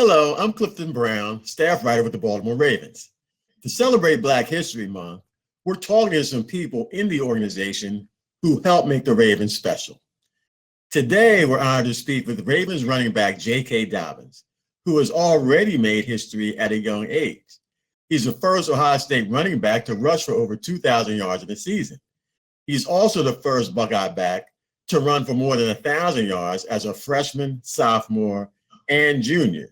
Hello, I'm Clifton Brown, staff writer with the Baltimore Ravens. To celebrate Black History Month, we're talking to some people in the organization who helped make the Ravens special. Today, we're honored to speak with Ravens running back J.K. Dobbins, who has already made history at a young age. He's the first Ohio State running back to rush for over 2,000 yards in a season. He's also the first Buckeye back to run for more than 1,000 yards as a freshman, sophomore, and junior.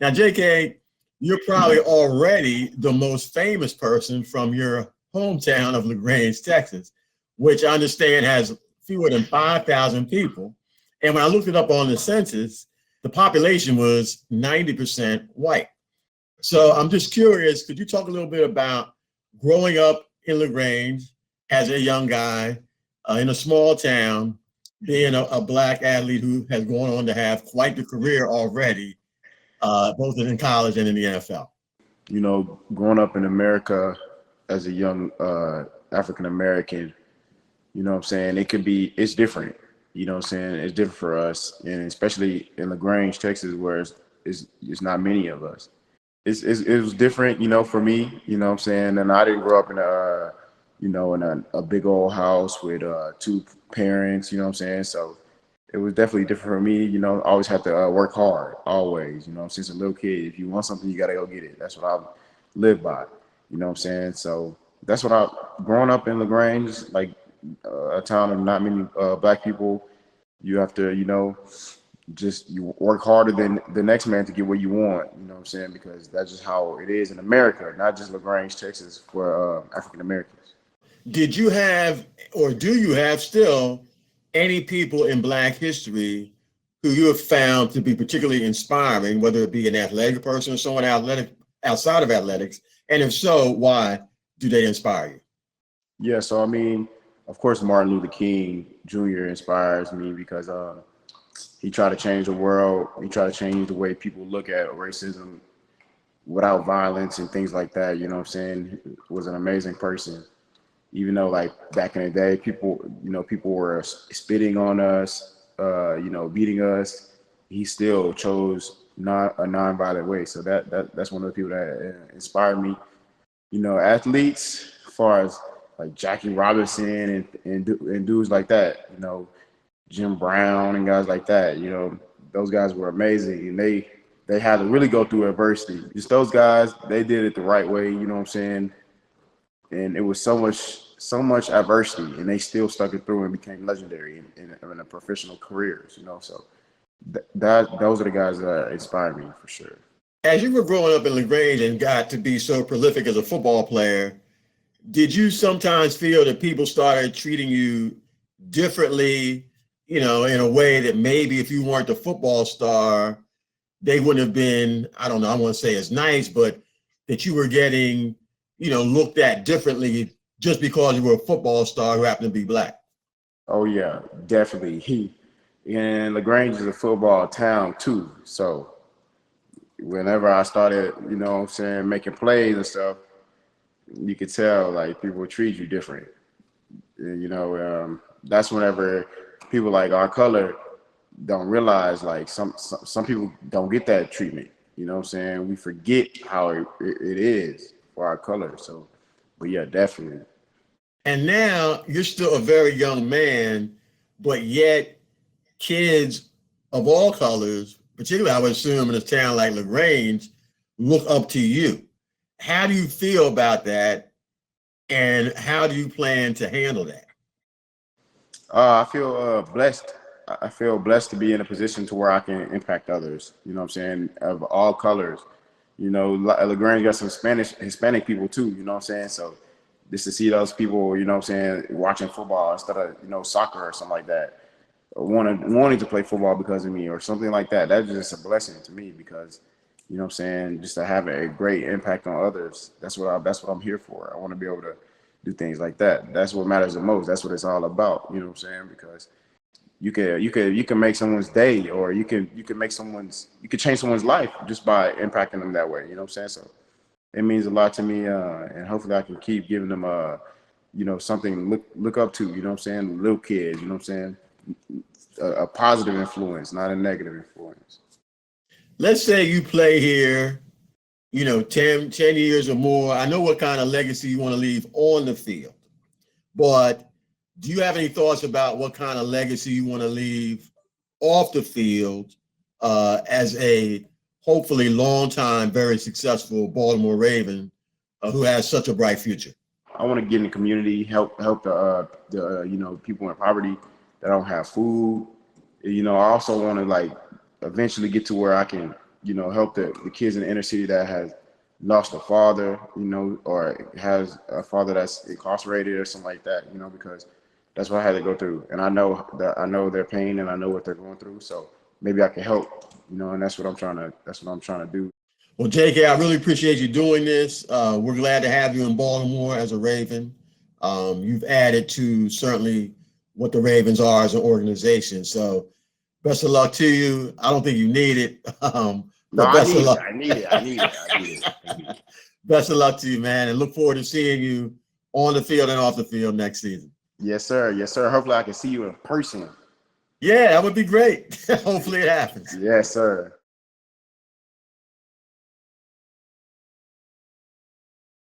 Now, JK, you're probably already the most famous person from your hometown of LaGrange, Texas, which I understand has fewer than 5,000 people. And when I looked it up on the census, the population was 90% white. So I'm just curious, could you talk a little bit about growing up in LaGrange as a young guy in a small town, being a Black athlete who has gone on to have quite the career already, both in college and in the NFL? Growing up in America as a young African American, what I'm saying, it's different. What I'm saying, it's different for us, and especially in LaGrange, Texas, where it's not many of us. It was different, for me, what I'm saying, and I didn't grow up in a big old house with two parents, what I'm saying, so it was definitely different for me, I always had to work hard, always, since a little kid. If you want something, you got to go get it. That's what I live by, what I'm saying, so that's what growing up in LaGrange, like a town of not many Black people, you have to, you work harder than the next man to get what you want, what I'm saying, because that's just how it is in America, not just LaGrange, Texas, for African Americans. Did you have, or do you have still, any people in Black history who you have found to be particularly inspiring, whether it be an athletic person or someone outside of athletics? And if so, why do they inspire you? Yeah, so I mean, of course, Martin Luther King Jr. inspires me because he tried to change the world. He tried to change the way people look at racism without violence and things like that. What I'm saying? He was an amazing person. Even though, like, back in the day, people were spitting on us, beating us, he still chose not a non-violent way. So that's one of the people that inspired me. Athletes, as far as like Jackie Robinson and dudes like that, Jim Brown and guys like that, those guys were amazing, and they had to really go through adversity. Just those guys, they did it the right way, what I'm saying? And it was so much adversity, and they still stuck it through and became legendary in a professional careers, so those are the guys that inspired me for sure. As you were growing up in LaGrange and got to be so prolific as a football player, did you sometimes feel that people started treating you differently, in a way that maybe if you weren't a football star, they wouldn't have been, I don't know, I want to say as nice, but that you were getting, looked at differently just because you were a football star who happened to be Black? Oh yeah, definitely. And LaGrange is a football town too. So whenever I started, what I'm saying, making plays and stuff, you could tell like people treat you different. And, that's whenever people like our color don't realize, like some people don't get that treatment. What I'm saying? We forget how it is for our color. So, but yeah, definitely. And now you're still a very young man, but yet kids of all colors, particularly I would assume in a town like LaGrange, look up to you. How do you feel about that? And how do you plan to handle that? I feel blessed. I feel blessed to be in a position to where I can impact others. What I'm saying, of all colors. LaGrange got some Hispanic people too. What I'm saying. So just to see those people, what I'm saying, watching football instead of soccer or something like that, or wanting to play football because of me or something like that. That's just a blessing to me because what I'm saying, just to have a great impact on others. That's what I'm here for. I want to be able to do things like that. That's what matters the most. That's what it's all about. What I'm saying? Because you can make someone's day, or you can change someone's life just by impacting them that way. What I'm saying? So it means a lot to me, and hopefully I can keep giving them something look up to. What I'm saying? Little kids. What I'm saying? A positive influence, not a negative influence. let's say you play here, 10 years or more. I know what kind of legacy you want to leave on the field, but do you have any thoughts about what kind of legacy you want to leave off the field as a hopefully long time, very successful Baltimore Raven who has such a bright future? I want to get in the community, help the people in poverty that don't have food. I also want to like eventually get to where I can, help the kids in the inner city that has lost a father, or has a father that's incarcerated or something like that, because that's what I had to go through. And I know their pain and I know what they're going through. So maybe I can help, and that's what I'm trying to do. Well, JK, I really appreciate you doing this. We're glad to have you in Baltimore as a Raven. You've added to certainly what the Ravens are as an organization. So best of luck to you. I don't think you need it. But best of luck. I need it. Best of luck to you, man. And look forward to seeing you on the field and off the field next season. Yes, sir. Yes, sir. Hopefully I can see you in person. Yeah, that would be great. Hopefully it happens. Yes, sir.